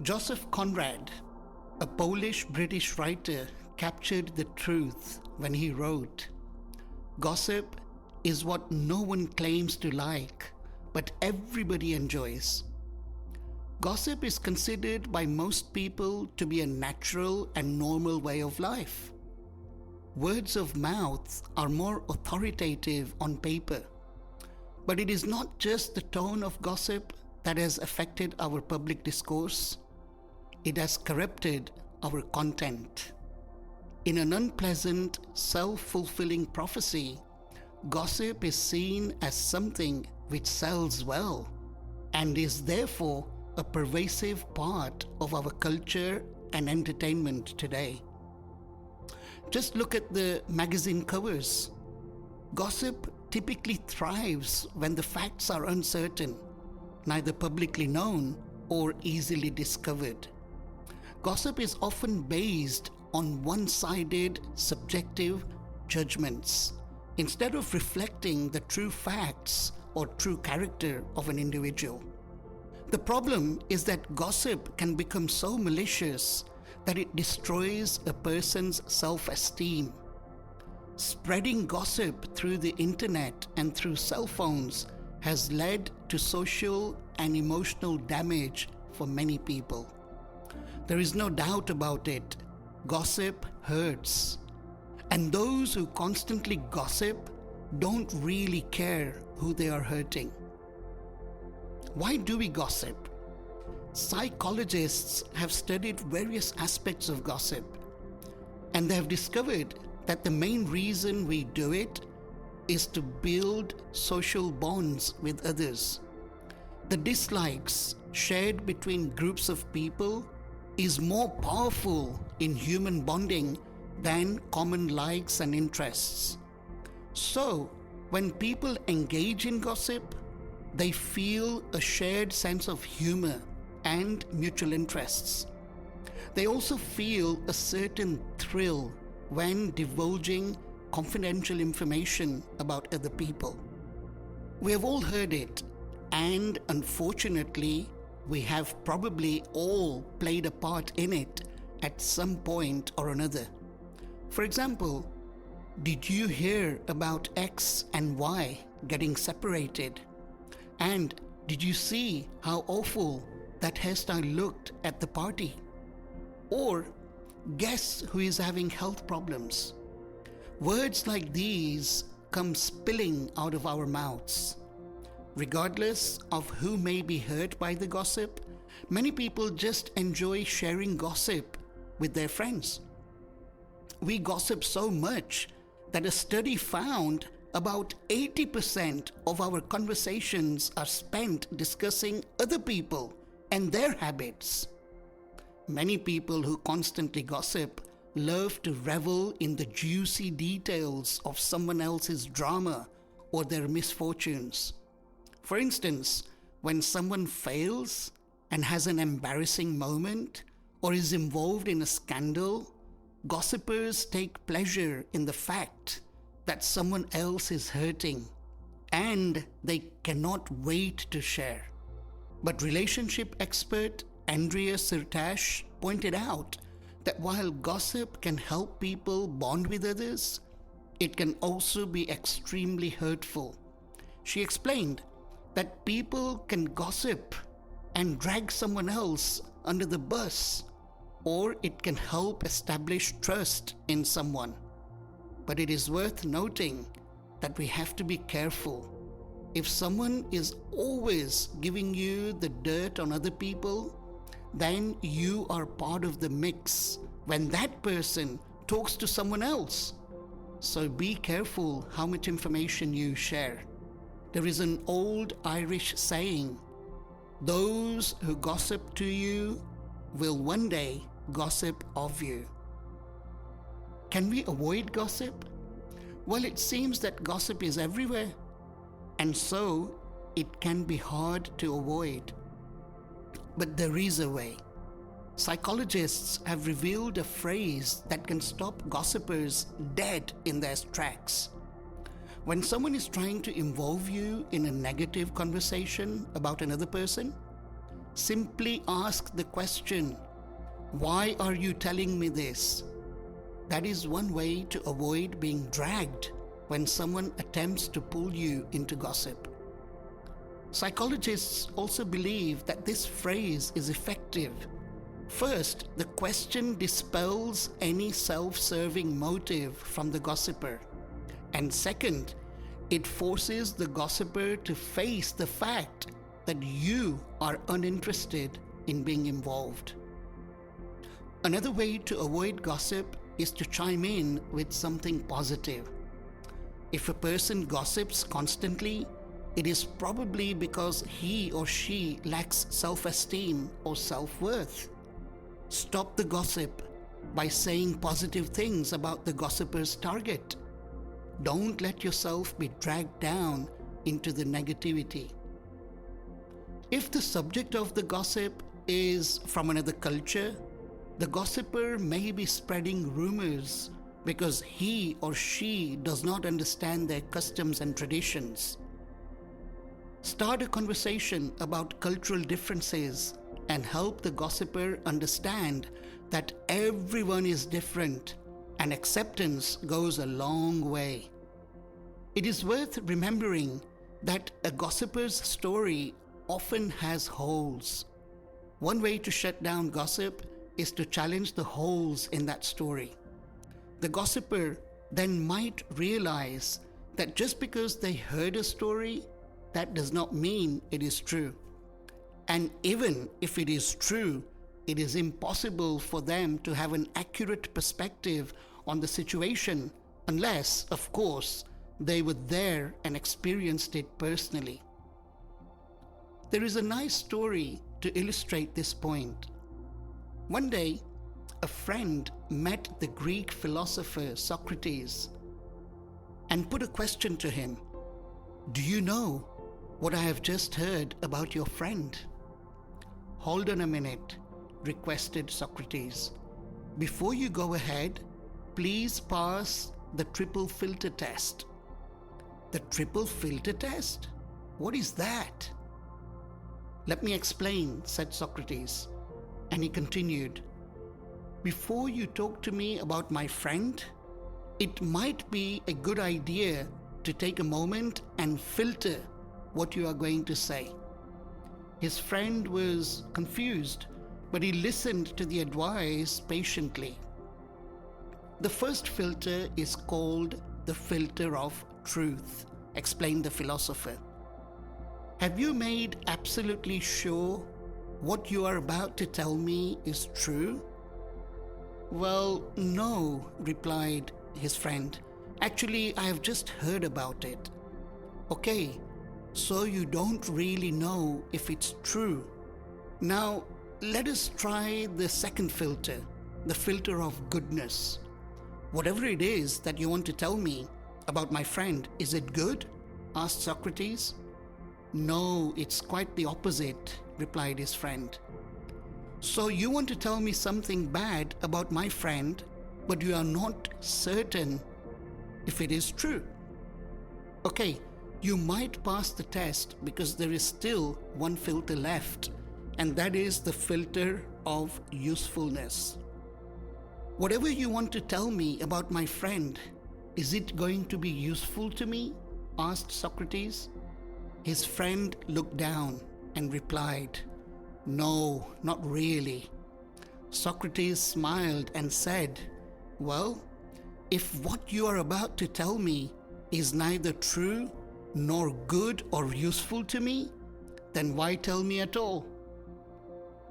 Joseph Conrad, a Polish-British writer, captured the truth when he wrote, "Gossip is what no one claims to like, but everybody enjoys." Gossip is considered by most people to be a natural and normal way of life. Words of mouth are more authoritative on paper, but it is not just the tone of gossip that has affected our public discourse. It has corrupted our content. In an unpleasant, self-fulfilling prophecy, gossip is seen as something which sells well and is therefore a pervasive part of our culture and entertainment today. Just look at the magazine covers. Gossip typically thrives when the facts are uncertain, neither publicly known or easily discovered. Gossip is often based on one-sided, subjective judgments, instead of reflecting the true facts or true character of an individual. The problem is that gossip can become so malicious that it destroys a person's self-esteem. Spreading gossip through the internet and through cell phones has led to social and emotional damage for many people. There is no doubt about it. Gossip hurts. And those who constantly gossip don't really care who they are hurting. Why do we gossip? Psychologists have studied various aspects of gossip, and they have discovered that the main reason we do it is to build social bonds with others. The dislikes shared between groups of people is more powerful in human bonding than common likes and interests. So, when people engage in gossip, they feel a shared sense of humor and mutual interests. They also feel a certain thrill when divulging confidential information about other people. We have all heard it, and unfortunately, we have probably all played a part in it at some point or another. For example, did you hear about X and Y getting separated? And did you see how awful that hairstyle looked at the party? Or guess who is having health problems? Words like these come spilling out of our mouths. Regardless of who may be hurt by the gossip, many people just enjoy sharing gossip with their friends. We gossip so much that a study found about 80% of our conversations are spent discussing other people and their habits. Many people who constantly gossip love to revel in the juicy details of someone else's drama or their misfortunes. For instance, when someone fails and has an embarrassing moment or is involved in a scandal, gossipers take pleasure in the fact that someone else is hurting, and they cannot wait to share. But relationship expert Andrea Sirtash pointed out that while gossip can help people bond with others, it can also be extremely hurtful. She explained that people can gossip and drag someone else under the bus, or it can help establish trust in someone. But it is worth noting that we have to be careful. If someone is always giving you the dirt on other people, then you are part of the mix when that person talks to someone else. So be careful how much information you share. There is an old Irish saying, "Those who gossip to you will one day gossip of you." Can we avoid gossip? Well, it seems that gossip is everywhere, and so it can be hard to avoid. But there is a way. Psychologists have revealed a phrase that can stop gossipers dead in their tracks. When someone is trying to involve you in a negative conversation about another person, simply ask the question, why are you telling me this? That is one way to avoid being dragged when someone attempts to pull you into gossip. Psychologists also believe that this phrase is effective. First, the question dispels any self-serving motive from the gossiper. And second, it forces the gossiper to face the fact that you are uninterested in being involved. Another way to avoid gossip is to chime in with something positive. If a person gossips constantly, it is probably because he or she lacks self-esteem or self-worth. Stop the gossip by saying positive things about the gossiper's target. Don't let yourself be dragged down into the negativity. If the subject of the gossip is from another culture, the gossiper may be spreading rumors because he or she does not understand their customs and traditions. Start a conversation about cultural differences and help the gossiper understand that everyone is different and acceptance goes a long way. It is worth remembering that a gossiper's story often has holes. One way to shut down gossip is to challenge the holes in that story. The gossiper then might realize that just because they heard a story, that does not mean it is true. And even if it is true, it is impossible for them to have an accurate perspective on the situation unless, of course, they were there and experienced it personally. There is a nice story to illustrate this point. One day, a friend met the Greek philosopher Socrates and put a question to him. "Do you know what I have just heard about your friend?" "Hold on a minute," requested Socrates. "Before you go ahead, please pass the triple filter test." "The triple filter test? What is that?" "Let me explain," said Socrates. And he continued, "Before you talk to me about my friend, it might be a good idea to take a moment and filter what you are going to say." His friend was confused, but he listened to the advice patiently. "The first filter is called the filter of truth," explained the philosopher. "Have you made absolutely sure what you are about to tell me is true?" "Well, no," replied his friend. "Actually, I have just heard about it." "Okay, so you don't really know if it's true. Now, let us try the second filter, the filter of goodness. Whatever it is that you want to tell me about my friend, is it good?" asked Socrates. "No, it's quite the opposite," replied his friend. "So you want to tell me something bad about my friend, but you are not certain if it is true. Okay, you might pass the test because there is still one filter left, and that is the filter of usefulness. Whatever you want to tell me about my friend, is it going to be useful to me?" asked Socrates. His friend looked down and replied, "No, not really." Socrates smiled and said, "Well, if what you are about to tell me is neither true nor good or useful to me, then why tell me at all?"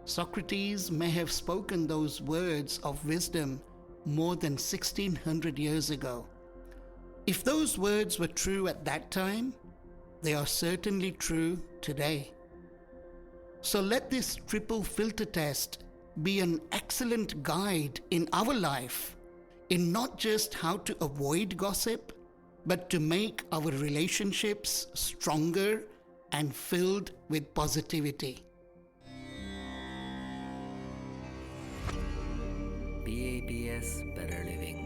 Socrates may have spoken those words of wisdom more than 1600 years ago. If those words were true at that time, they are certainly true today. So let this triple filter test be an excellent guide in our life, in not just how to avoid gossip, but to make our relationships stronger and filled with positivity. PATS Better Living.